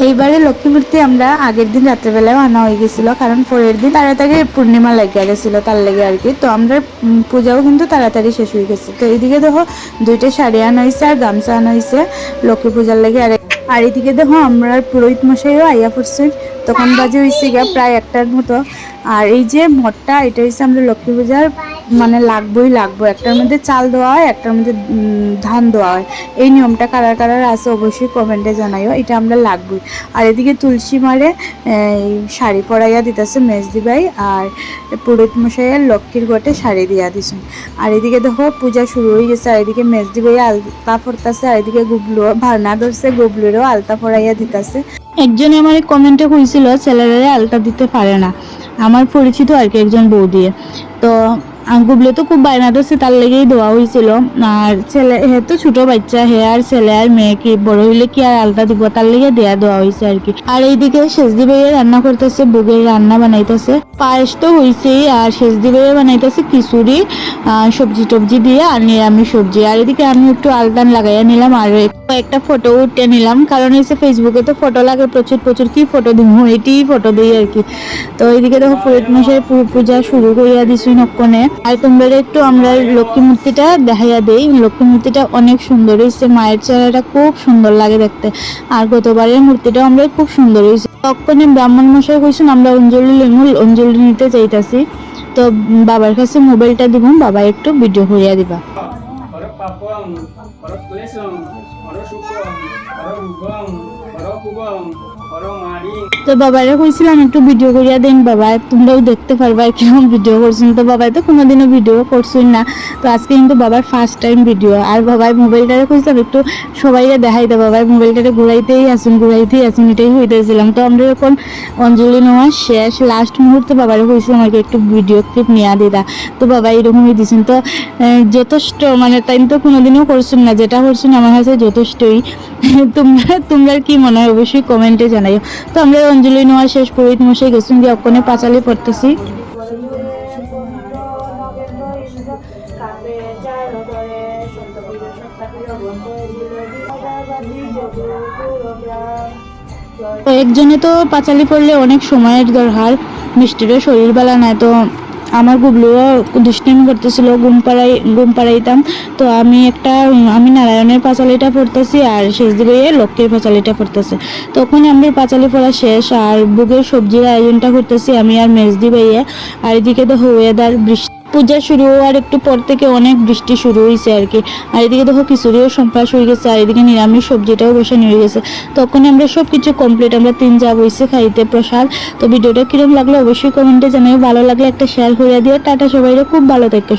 এইবারে লক্ষ্মী মূর্তি আমরা আগের দিন রাত্রেবেলায় আনা হয়ে গেছিলো, কারণ পরের দিন তাড়াতাড়ি পূর্ণিমা লাগিয়ে গেছিলো, তার লেগে আর কি। তো আমরা পূজাও কিন্তু তাড়াতাড়ি শেষ হয়ে গেছে। তো এইদিকে দেখো দুইটা শাড়ি আনা হয়েছে আর গামছা আনা হয়েছে লক্ষ্মী পূজার লেগে। আর এইদিকে দেখো আমরা পুরোহিত মশাইও আইয়া পড়ছেন, তখন বাজে হয়েছে গিয়া প্রায় 1টার মতো। আর এই যে মঠটা, এটা হচ্ছে আমরা লক্ষ্মী পূজার মানে লাগবোই লাগবো, একটার মধ্যে চাল দেওয়া হয়, একটার মধ্যে ধান দেওয়া হয়। এই নিয়মটা কারার কারার আছে অবশ্যই কমেন্টে জানাইও, এটা আমরা লাগবোই। আর এদিকে তুলসী মারে শাড়ি পরাইয়া দিতেছে মেজদি ভাই, আর পুরোহিত মশাইয়ের লক্ষ্মীর ঘটে শাড়ি দিয়া দিছেন। আর এদিকে দেখো পূজা শুরু হয়ে গেছে, আর এদিকে মেজদি ভাই আলতা পরতাছে, আর এদিকে গুবলু ভারনা ধরছে, গুবলুরও আলতা পরাইয়া দিতেছে। একজনে আমার কমেন্টে কইছিল ছেলেরা আলতা দিতে পারে না, আমার পরিচিত আর কি একজন বউ দিয়ে। তো গুবলে তো খুব বায়না ধরছে, তার লেগেই দেওয়া হয়েছিল। আর ছেলে হে তো ছোট বাচ্চা, হে আর ছেলে আর মেয়ে কি বড় হইলে কি আর আলতা দিব, তার লেগে দেওয়া হয়েছে আর কি। আর এইদিকে সেজদি ভাইয়ে রান্না করতেছে, বুগের রান্না বানাইতেছে, পায়েস তো হয়েছেই, আর সেজদি ভাইয়ে বানাইতেছে খিচুড়ি সবজি টবজি দিয়ে আর নিরামিষ সবজি। আর এদিকে আমি একটু আলতান লাগাইয়া নিলাম আর একটা ফটো উঠে নিলাম, কারণ হচ্ছে ফেসবুকে তো ফটো লাগে প্রচুর প্রচুর, কি ফটো দিব এটি ফটো দিই আর কি। তো এইদিকে দেখো পুরোহিত মশাই পূজা শুরু করিয়া দিছি নক্ষণে। আর তোমরা একটু আমরা লক্ষ্মী মূর্তিটা দেখাইয়া দেই, লক্ষ্মী মূর্তিটা অনেক সুন্দর হয়েছে, মায়ের চেহারাটা খুব সুন্দর লাগে দেখতে। আর গতবারের মূর্তিটাও আমরা খুব সুন্দর হয়েছে। তখনই ব্রাহ্মণ মশাই কইছেন আমরা অঞ্জলি নিতে চাইতাছি। তো বাবার কাছে মোবাইলটা দিব, বাবা একটু ভিডিও করিয়া দিবা। তো বাবারা কইছিলাম একটু ভিডিও করিয়া দেন বাবা, তোমরাও দেখতে পারবা কেমন ভিডিও করছেন। তো বাবাই তো কোনোদিনও ভিডিও করছেন না, তো আজকে কিন্তু বাবার ফার্স্ট টাইম ভিডিও। আর বাবাই মোবাইলটারে কইছিলাম একটু সবাইকে দেখাই দেয়, বাবাই মোবাইলটারে ঘুরাইতেই আসুন এটাই হইতেছিলাম। তো আমরা এখন অঞ্জলি নেওয়া শেষ, লাস্ট মুহূর্তে বাবারে কইছিলাম আর কি একটু ভিডিও ক্লিপ নিয়ে দিদা। তো বাবা এরকমই দিয়েছেন। তো যথেষ্ট মানে তাই তো কোনোদিনও করছেন না, যেটা করছেন আমার কাছে যথেষ্টই। তোমরা কি মনে হয় অবশ্যই কমেন্টে জানাইও। তো আমরা অঞ্জলি নেওয়া শেষ, পুরোহিত মশাই গেছেন দিয়ে অক্ষণে পাঁচালি পড়তেছি। একজনে তো পাঁচালি পড়লে অনেক সময়ের দরকার, মিষ্টিরও শরীর বেলা নাই। তো আমার গুবলুও দুষ্টিমি করতেছিল, ঘুম পাড়াইতাম। তো আমি নারায়ণের পাঁচালিটা পড়তেছি আর সেজদি ভাইয়ে লক্ষ্মীর পাঁচালিটা পড়তেছে। তখন আমরা পাঁচালি পড়া শেষ, আর বুকের সবজির আয়োজনটা করতেছি আমি আর মেজদি ভাইয়ে। আর এদিকে দেখো ওয়েদার বৃষ্টি, পূজা শুরু হওয়ার একটু পর থেকে অনেক বৃষ্টি শুরু হয়েছে আর কি। আর এদিকে দেখো খিচুড়িও সম্পাস হয়ে গেছে, আর এদিকে নিরামিষ সবজিটাও বসানো হয়ে গেছে। তখন আমরা সব কিছু কমপ্লিট, আমরা 3 যা বইছে খাইতে প্রসাদ। তো ভিডিওটা কিরকম লাগলো অবশ্যই কমেন্টে জানাই, ভালো লাগলে একটা শেয়ার করে দিও। টাটা সবাইরে, খুব ভালো থাকো।